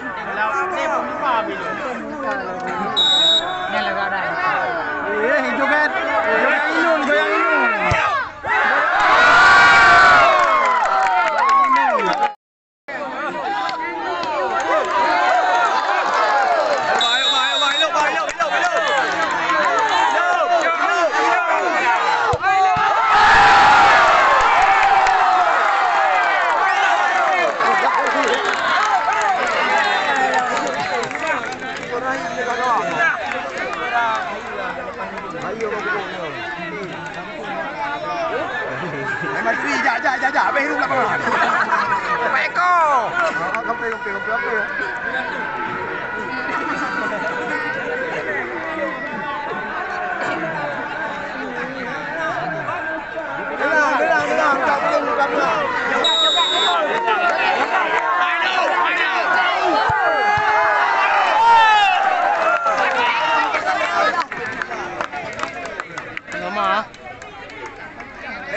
Kalau ni pun lupa bila. Ni lah ada. Joget inun, goyang inun. Jajak, habis hidup belakang. Baik kau. Kompi. Gelang. Tak belum.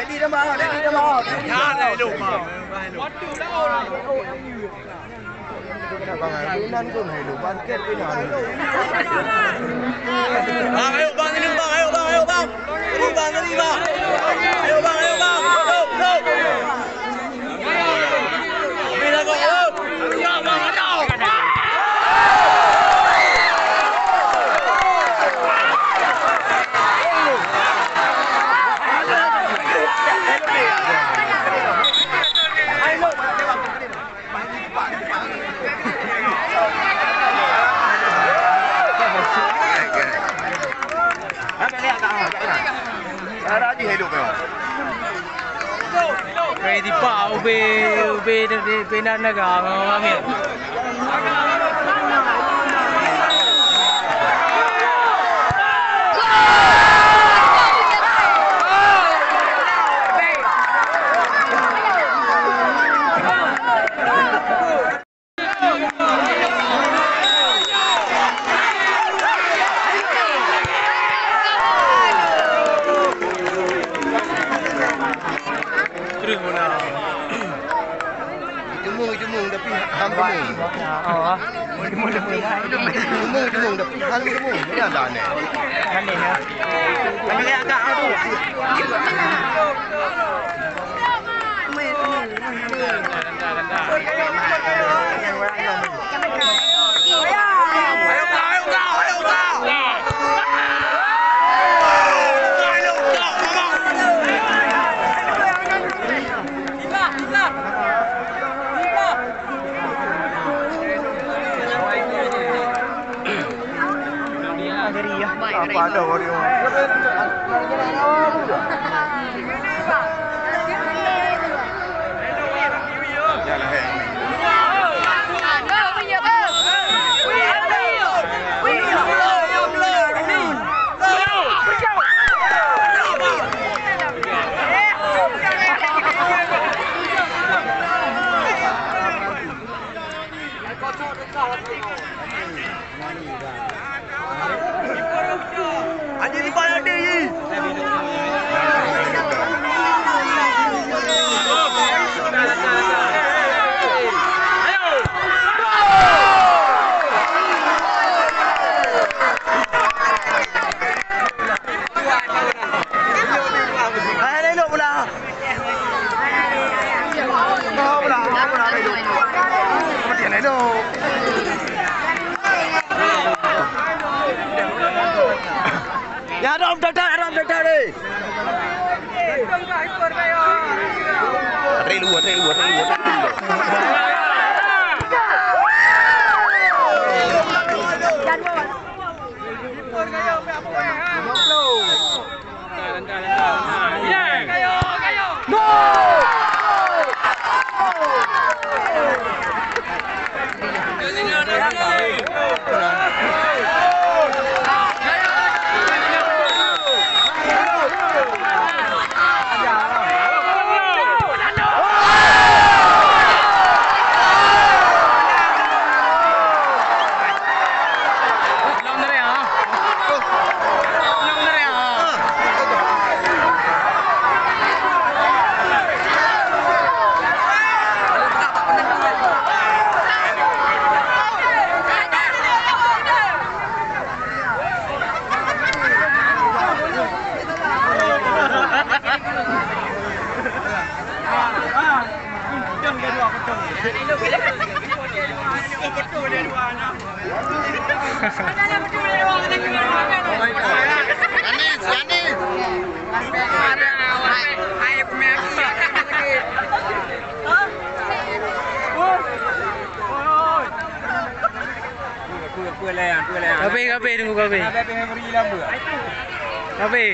Đi đâu mà. Nhà này đủ mà. Quán đủ đâu rồi. Các bạn hãy đến cùng hãy đủ ban kết với nhau. Ayo bang. Đi bang. Ayo bang. Đâu. Đi ra gọi đâu. Nhà bang ở đâu? Ada gì hidup kau? Di pa ube na nagamamit. Jemung tapi ham jemung. Oh, jemung tapi ham jemung. Ini ada aneh. Aneh ya. Kami agak aduh. Apa ada orang? Anjir di bawah dia ni. Ya Rom Doctor đi. Rê lùa. betul dia dua anak. Yanis. Ayo pemaki. Kape tunggu kape. Kape.